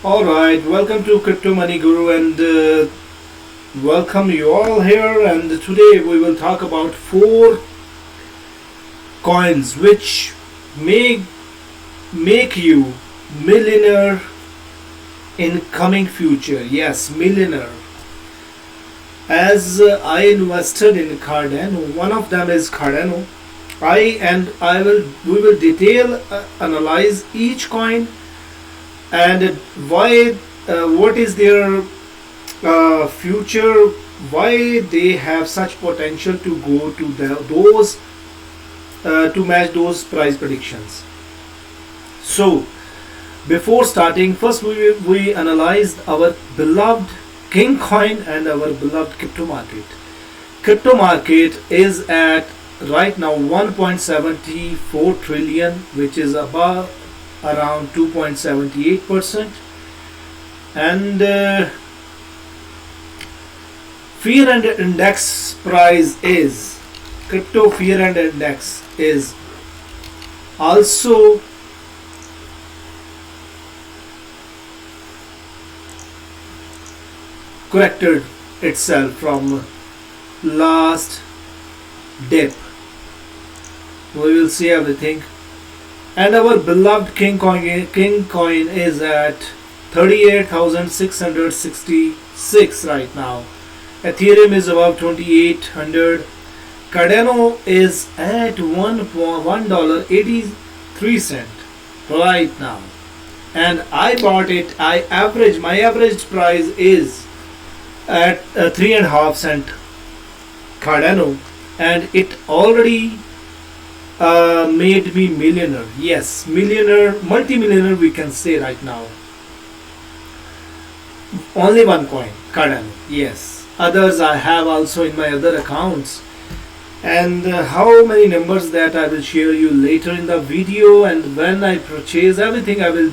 All right, welcome to Crypto Money Guru and welcome you all here. And today we will talk about four coins which may make you millionaire in coming future. Yes, millionaire. As I invested in Cardano, one of them is Cardano. We will detail analyze each coin and why what is their future, why they have such potential to go to those to match those price predictions. So before starting, first we analyzed our beloved king coin and our beloved crypto market. Crypto market is at right now 1.74 trillion, which is about around 2.78%, and fear and index price is crypto fear and index is also corrected itself from last dip. We will see everything. And our beloved king coin is at 38,666 right now. Ethereum is about 2,800. Cardano is at $1.83 right now, and I bought it. My average price is at 3.5 cent Cardano, and it already made me millionaire. Yes, millionaire, multi-millionaire we can say right now. Only one coin, Cardano. Yes, others I have also in my other accounts, and how many numbers that I will share you later in the video, and when I purchase everything I will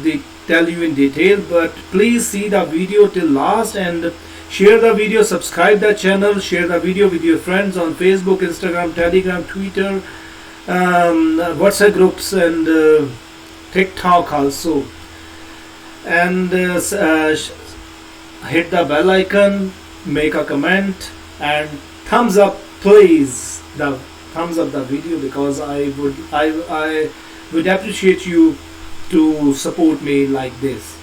tell you in detail. But please see the video till last and share the video, subscribe the channel, share the video with your friends on Facebook, Instagram, Telegram, Twitter, WhatsApp groups, and TikTok also. And hit the bell icon, make a comment, and thumbs up, please. The thumbs up the video, because I would appreciate you to support me like this.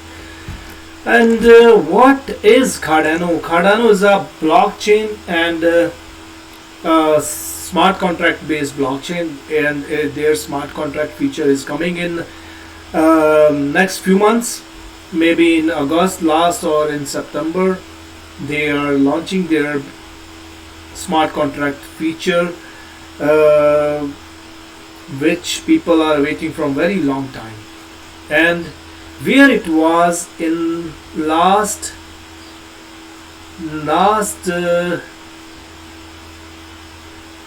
And what is Cardano? Cardano is a blockchain and smart contract based blockchain, and their smart contract feature is coming in next few months, maybe in August last or in September. They are launching their smart contract feature, which people are waiting from very long time. And where it was in last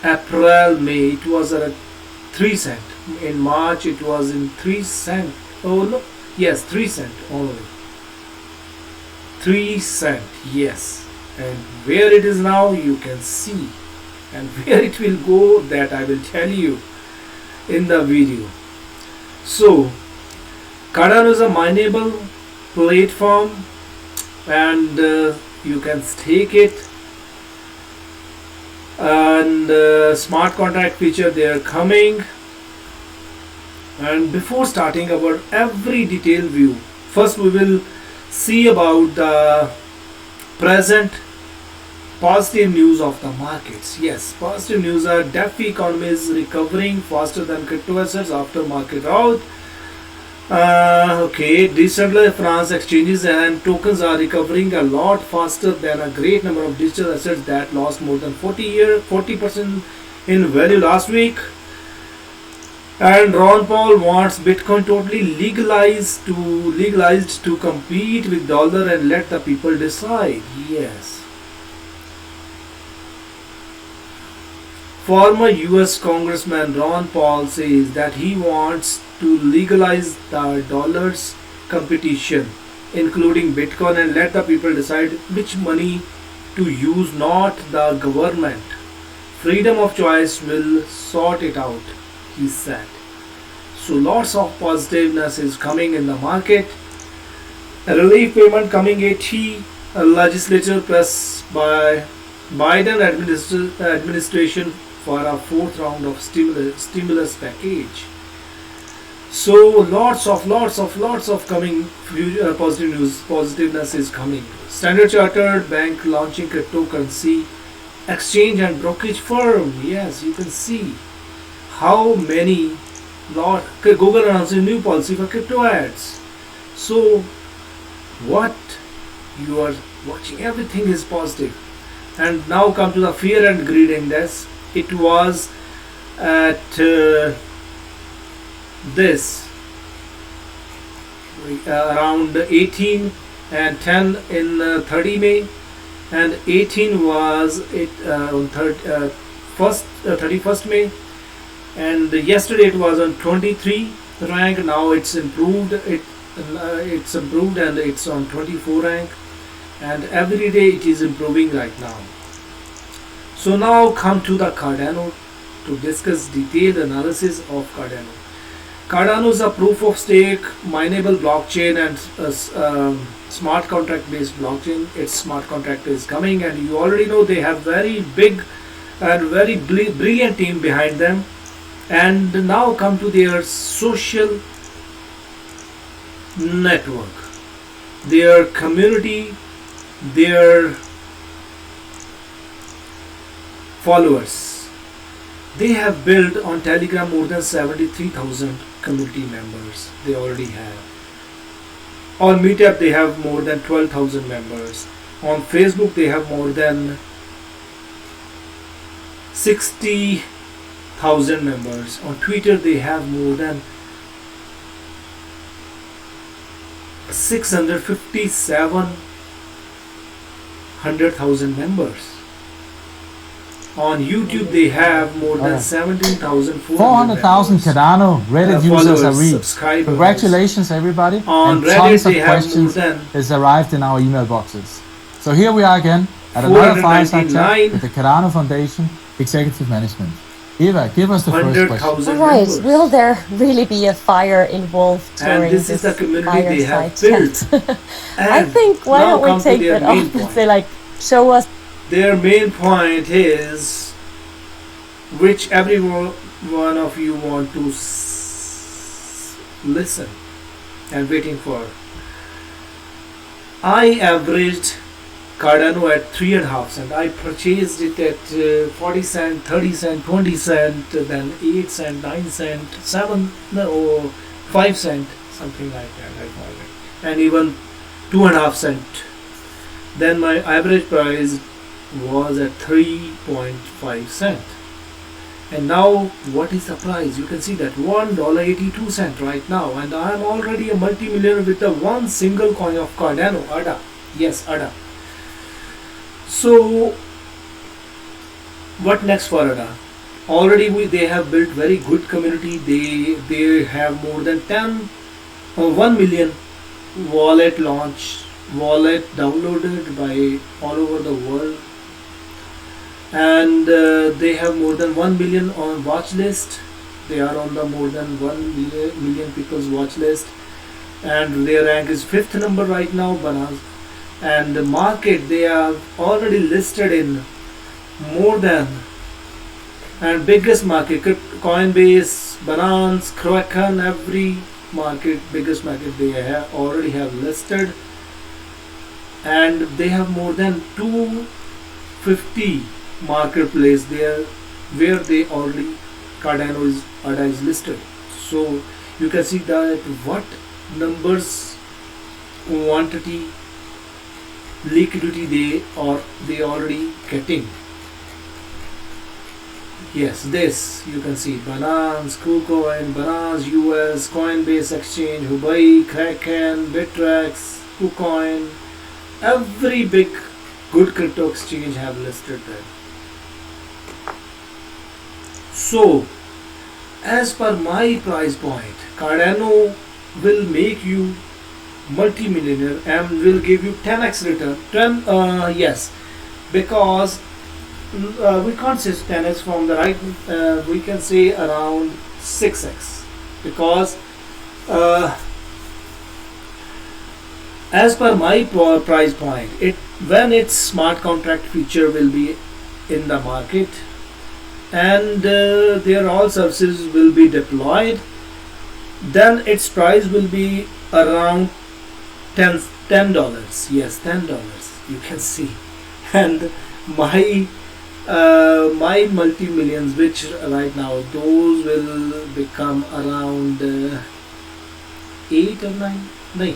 April, May, it was at 3 cent. In March it was in 3 cent. Oh no, yes, 3 cent only. 3 cent, yes. And where it is now you can see, and where it will go that I will tell you in the video. So Cardano is a mineable platform, and you can stake it, and smart contract feature they are coming. And before starting our every detailed view, first we will see about the present positive news of the markets. Yes, positive news are DeFi economy is recovering faster than crypto assets after market rout. Decentralized finance exchanges and tokens are recovering a lot faster than a great number of digital assets that lost more than 40% in value last week. And Ron Paul wants Bitcoin totally legalized to compete with dollar and let the people decide. Yes. Former US Congressman Ron Paul says that he wants to legalize the dollar's competition, including Bitcoin, and let the people decide which money to use, not the government. Freedom of choice will sort it out, he said. So lots of positiveness is coming in the market. A relief payment coming 80 legislature pressed by Biden administration for a fourth round of stimulus package. So lots of coming positive news. Positiveness is coming. Standard Chartered Bank launching cryptocurrency exchange and brokerage firm. Yes, you can see how many lot Google announcing new policy for crypto ads. So what you are watching, everything is positive. And now come to the fear and greed index. It was at this around 18 and 10 in 30 May, and 18 was it on 31st May, and yesterday it was on 23 rank. Now it's improved. It's improved and it's on 24 rank, and every day it is improving right now. So now come to the Cardano to discuss detailed analysis of Cardano. Cardano is a proof of stake, mineable blockchain, and smart contract based blockchain. Its smart contract is coming, and you already know they have very big and very brilliant team behind them. And now come to their social network, their community, their followers. They have built on Telegram more than 73,000 community members. They already have. On Meetup they have more than 12,000 members. On Facebook they have more than 60,000 members. On Twitter they have more than 657,000 members. On YouTube they have more than 17,400 400,000 Cardano Reddit users are reached. subscribers. Congratulations, everybody. On and Reddit tons of they have more questions than has arrived in our email boxes. So here we are again at another fireside chat 499 with the Cardano Foundation Executive Management. Eva, give us the first question. 100,000 All right, members. will there really be a fire involved during And this is the community they have fireside built. chat? I And think why now don't we come to take their that main off and point. say like, show us. Their main point is, which every one of you want to listen and waiting for. I averaged Cardano at 3.5 cent. I purchased it at 40 cent, 30 cent, 20 cent, then 8 cent, 9 cent, 7 or 5 cent, something like that. I forget. And even 2.5 cent. Then my average price was at 3.5 cent. And now what is the price? You can see that $1.82 right now, and I am already a multi-millionaire with the one single coin of Cardano, ADA. Yes, ADA. So what next for ADA? Already they have built very good community. They have more than 1 million wallet downloaded by all over the world, and they have more than 1 million on watch list. They are on the more than 1 million people's watch list, and their rank is 5th number right now, Binance. And the market, they are already listed in more than, and biggest market, Coinbase, Binance, Kraken, every market, biggest market they already have listed, and they have more than 250 marketplace there where they already Cardano is listed. So you can see that what numbers, quantity, liquidity they already getting. Yes, this you can see Binance, KuCoin, Binance US, Coinbase Exchange, Huobi, Kraken, Bittrex, KuCoin, every big good crypto exchange have listed there. So, as per my price point, Cardano will make you multi-millionaire and will give you 10x return. Yes, because we can't say 10x from the right. We can say around 6x, because as per my price point, it when its smart contract feature will be in the market, and their all services will be deployed, then its price will be around $10. Yes, $10. You can see, and my my multi millions, which right now those will become around 8 or 9. No,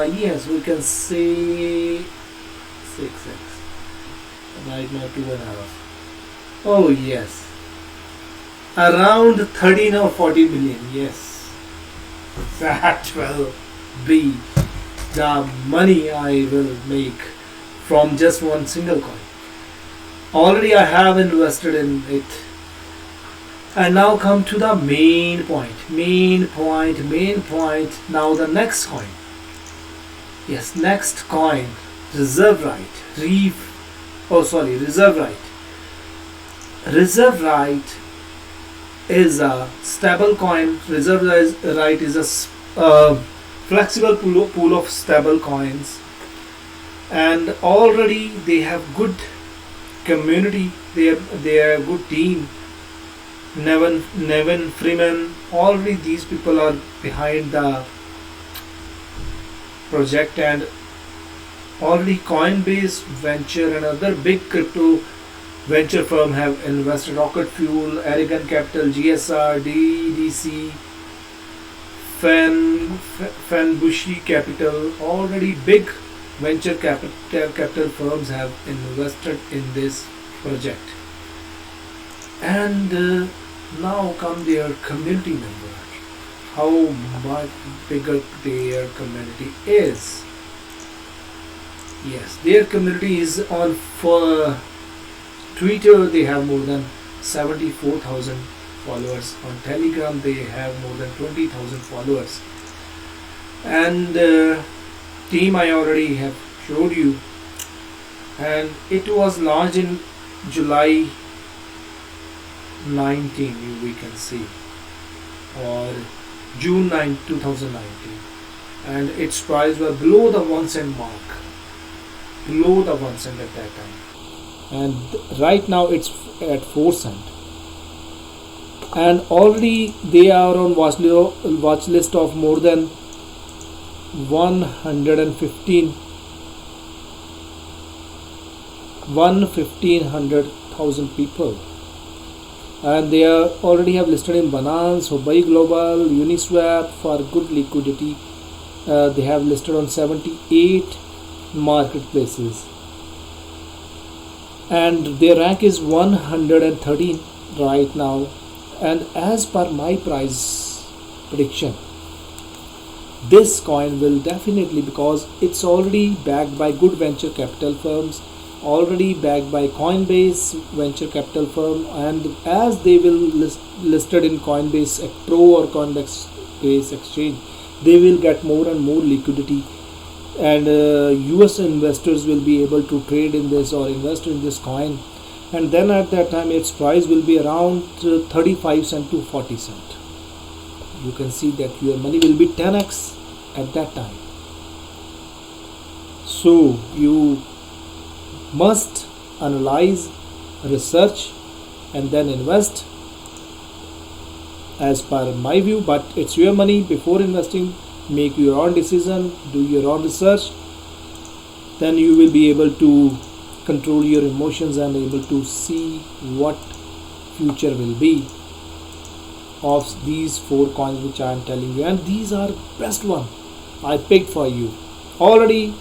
yes, we can say 6x. Right now 2.5. Oh yes, around 13 or 40 million. Yes, that will be the money I will make from just one single coin. Already I have invested in it. And now come to the main point. Now the next coin. Yes, next coin. Reserve right. Reserve right. Reserve right is a stable coin. Reserve right is a flexible pool of stable coins, and already they have good community. They are a good team. Nevin Freeman. Already these people are behind the project, and already Coinbase Venture and other big crypto venture firm have invested. Rocket Fuel, Aragon Capital, GSR, DDC, Fenbushi Capital. Already big venture capital firms have invested in this project. And now come their community members. How much bigger their community is. Yes, their community is on for Twitter. They have more than 74,000 followers. On Telegram they have more than 20,000 followers. And team I already have showed you, and it was launched in July 19, we can see, or June 9, 2019, and its price was below the 1 cent mark, below the 1 cent at that time, and right now it's at 4 cent. And already they are on watch list of more than 1,500,000 people, and they are already have listed in Binance, Huobi Global, Uniswap for good liquidity. They have listed on 78 marketplaces, and their rank is 113 right now. And as per my price prediction, this coin will definitely, because it's already backed by good venture capital firms, already backed by Coinbase venture capital firm, and as they will listed in Coinbase Pro or Coinbase exchange, they will get more and more liquidity, and US investors will be able to trade in this or invest in this coin, and then at that time its price will be around 35 cent to 40 cent. You can see that your money will be 10x at that time. So you must analyze, research, and then invest as per my view. But it's your money. Before investing, make your own decision, do your own research, then you will be able to control your emotions and able to see what future will be of these 4 coins which I am telling you. And these are best one I picked for you. Already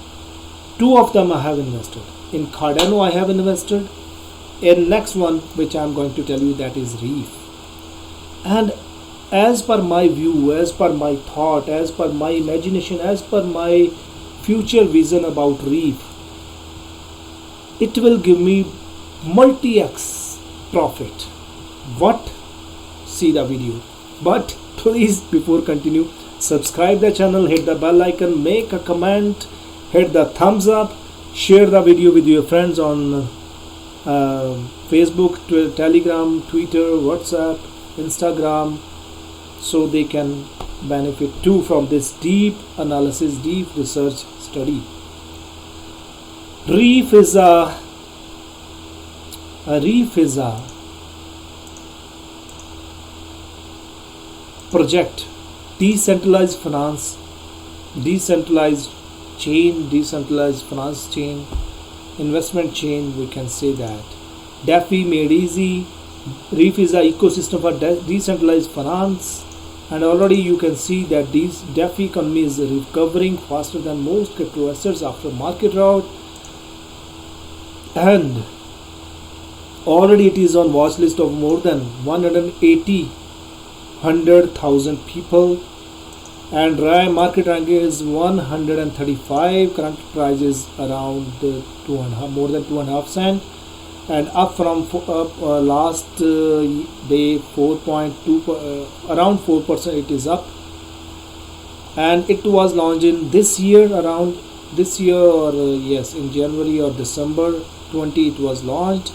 2 of them I have invested. In Cardano I have invested. In next one which I am going to tell you, that is Reef. And as per my view, as per my thought, as per my imagination, as per my future vision about Reef, it will give me multi-x profit. What? See the video. But please, before continue, subscribe the channel, hit the bell icon, make a comment, hit the thumbs up, share the video with your friends on Facebook, Telegram, Twitter, WhatsApp, Instagram, so they can benefit too from this deep analysis, deep research study. Reef is a project, decentralized finance, decentralized finance chain, investment chain, we can say that. DeFi made easy. Reef is an ecosystem for decentralized finance, and already you can see that this DeFi economy is recovering faster than most crypto assets after market rout, and already it is on watch list of more than 100,000 people, and market ranking is 135. Current price is around more than 2.5 cent, and up from last day 4.2 around 4% it is up, and it was launched in this year or yes, in January or December 20 it was launched,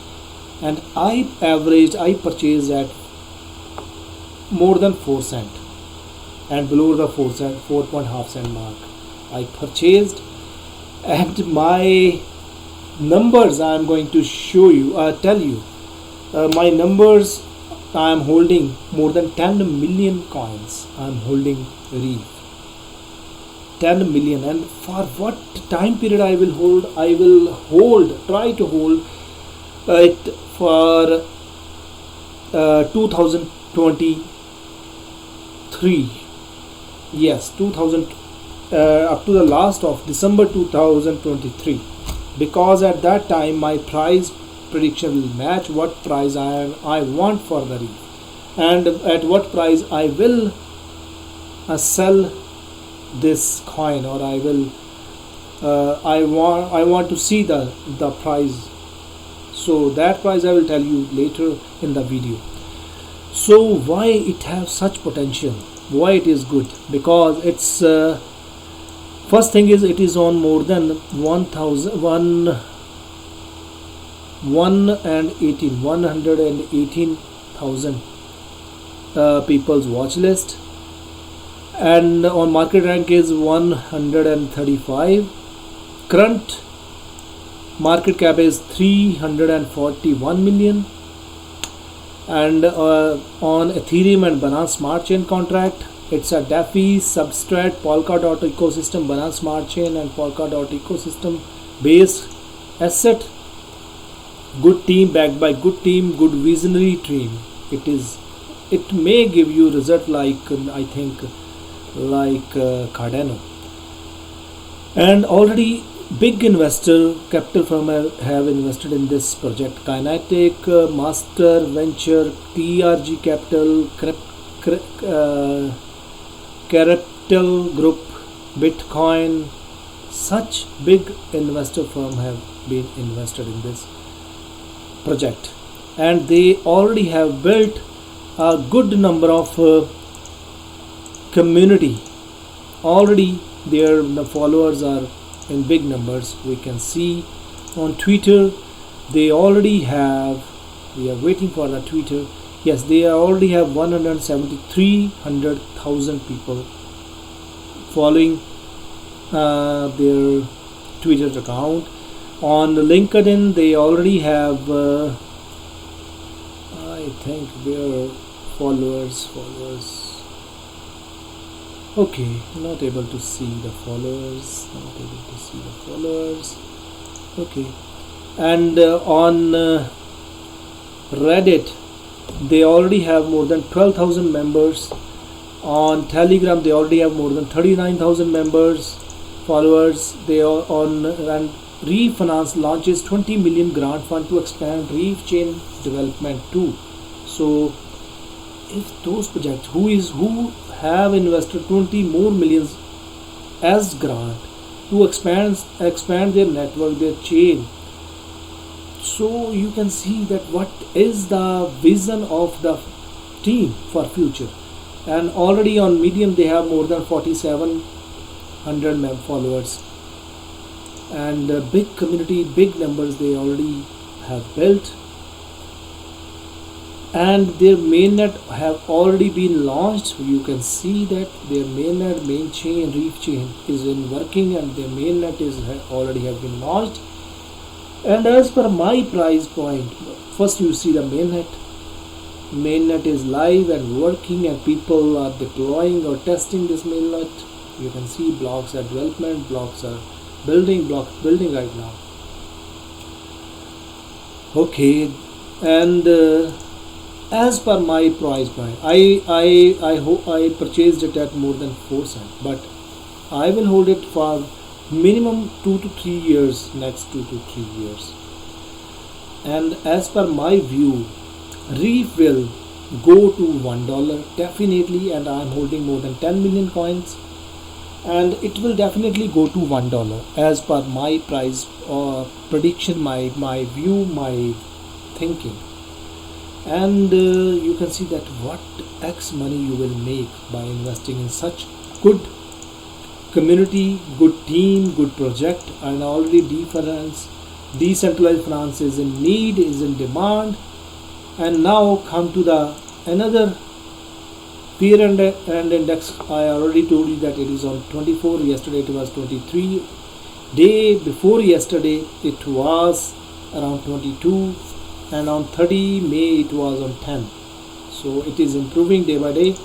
and I purchased at more than 4 cent and below the 4.5 cent mark I purchased. And my numbers I am going to tell you my numbers. I am holding more than 10 million coins. I am holding Reef 10 million, and for what time period I will try to hold it for 2023. Yes, 2000 up to the last of December 2023, because at that time my price prediction will match what price I want for the Reef, and at what price I will sell this coin, or I want to see the price. So that price I will tell you later in the video. So why it have such potential, why it is good? Because it's first thing is it is on more than 118,000 people's watch list, and on market rank is 135. Current market cap is 341 million, and on Ethereum and Binance Smart Chain contract, it's a DeFi substrate Polkadot ecosystem, Binance Smart Chain and Polkadot ecosystem based asset. Good team, backed by good team, good visionary team. It may give you result like Cardano, and already big investor capital firm have invested in this project. Kinetic, Master Venture, TRG Capital, Capital Group, Bitcoin, such big investor firm have been invested in this project, and they already have built a good number of community. Already their followers are in big numbers. We can see on Twitter they already have, we are waiting for the Twitter, yes, they already have 173,000 people following their Twitter account. On LinkedIn they already have I think their followers, okay, not able to see the followers, okay. And on Reddit they already have more than 12,000 members. On Telegram they already have more than 39,000 members, followers. They are on, and Reef Finance launches 20 million grant fund to expand Reef chain development too. So if those projects who have invested 20 more millions as grant to expand their network, their chain, so you can see that what is the vision of the team for future. And already on Medium they have more than 4,700 followers, and big community, big numbers they already have built. and their mainnet have already been launched. You can see that their mainnet, main chain, reef chain is in working, and their mainnet is already have been launched. And as per my price point, first you see the mainnet. Mainnet is live and working, and people are deploying or testing this mainnet. You can see blocks are development, blocks are blocks building right now. Okay, and as per my price point, I hope I purchased it at more than 4 cents, but I will hold it for minimum 2 to 3 years, next 2 to 3 years. And as per my view, Reef will go to $1 definitely, and I am holding more than 10 million coins, and it will definitely go to $1 as per my price prediction, my view, my thinking. And you can see that what X money you will make by investing in such good community, good team, good project. And already decentralized finance is in need, is in demand. And now come to the another fear and index. I already told you that it is on 24. Yesterday it was 23. Day before yesterday it was around 22, and on 30 May it was on 10. So it is improving day by day.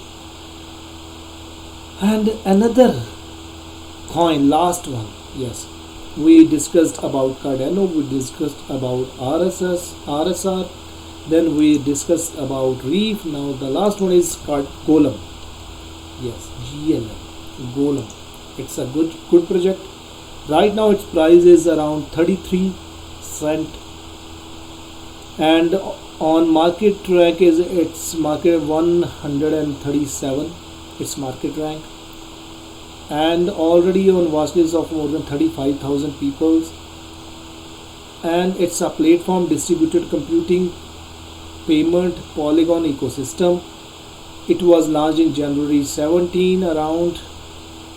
And another coin, last one. Yes, we discussed about Cardano, we discussed about RSR, then we discussed about Reef. Now the last one is Golem. Yes, GLM, Golem. It's a good project. Right now its price is around 33 cent, and on market rank is its market 137. Its market rank, and already on watch list of more than 35,000 people. And it's a platform distributed computing payment Polygon ecosystem. It was launched in January 17 around,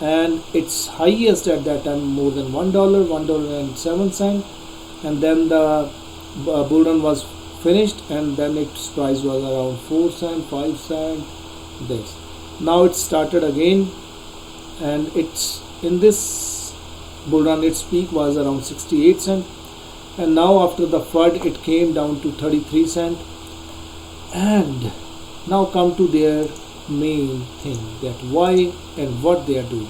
and its highest at that time more than $1.07, and then the bull run was finished, and then its price was around 4 cent, 5 cent. This now it started again, and it's in this bull run its peak was around 68 cent, and now after the FUD it came down to 33 cent. And now come to their main thing, that why and what they are doing.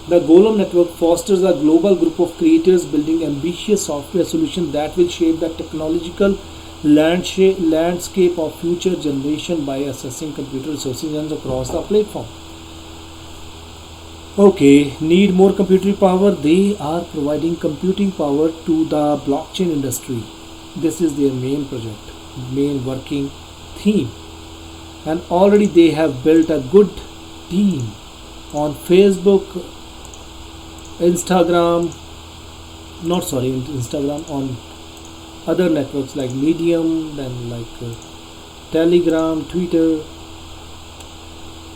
The Golem network fosters a global group of creators building ambitious software solutions that will shape the technological landscape of future generation by accessing computer resources across the platform. Okay, need more computing power? They are providing computing power to the blockchain industry. This is their main project, main working theme. And already they have built a good team on Facebook, Instagram, on other networks like Medium, then like Telegram, Twitter.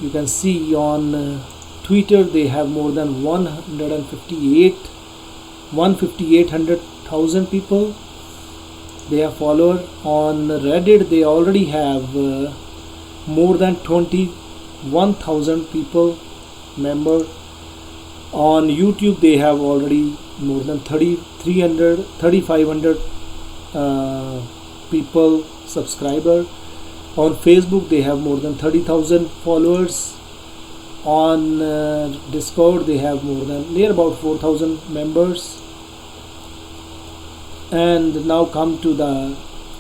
You can see on Twitter they have more than 158,000 people. They have followers. On Reddit they already have more than 21,000 people member. On YouTube they have already more than 3,500 people subscriber. On Facebook they have more than 30,000 followers. On Discord they have more than near about 4,000 members. And now come to the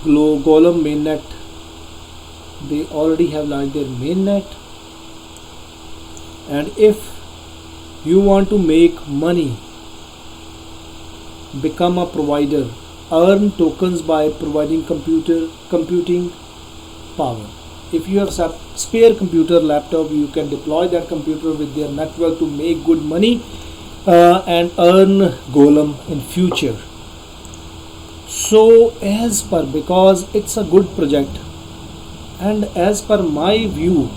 Golem mainnet. They already have launched their mainnet, and if you want to make money, become a provider, earn tokens by providing computing power. If you have spare computer laptop, you can deploy that computer with their network to make good money and earn Golem in future. So because it's a good project, and as per my view,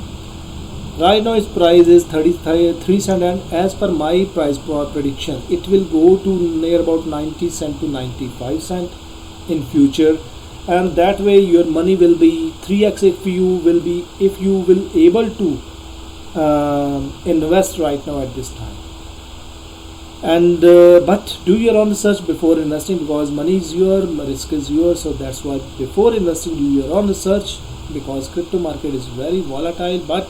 right now its price is 33 cent, and as per my price prediction, it will go to near about 90 cent to 95 cent in future. and that way your money will be 3x if you will able to invest right now at this time. And but do your own research before investing, because money is your, risk is yours. So that's why before investing, do your own research, because crypto market is very volatile. But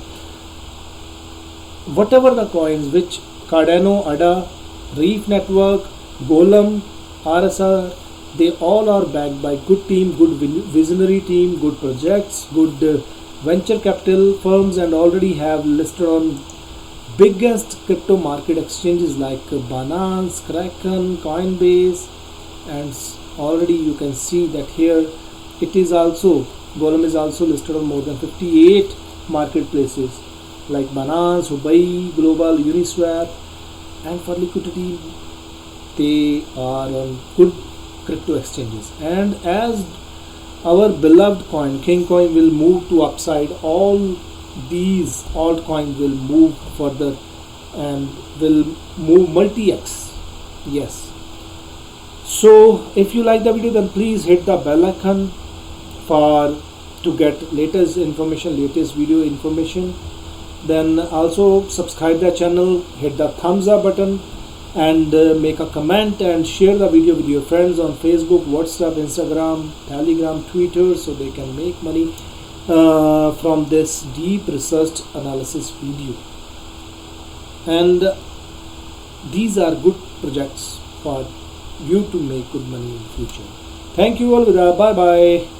whatever the coins which Cardano, ADA, Reef Network, Golem, RSR, they all are backed by good team, good visionary team, good projects, good venture capital firms, and already have listed on biggest crypto market exchanges like Binance, Kraken, Coinbase, and already you can see that here it is also, Golem is also listed on more than 58 marketplaces like Binance, Huobi Global, Uniswap, and for liquidity they are on good crypto exchanges. And as our beloved coin King Coin will move to upside, all these altcoins will move further and will move multi-x. Yes. So if you like the video, then please hit the bell icon for to get latest information, latest video information. Then also subscribe the channel, hit the thumbs up button, and make a comment and share the video with your friends on Facebook, WhatsApp, Instagram, Telegram, Twitter, so they can make money from this deep research analysis video. And these are good projects for you to make good money in future. Thank you all. Bye bye.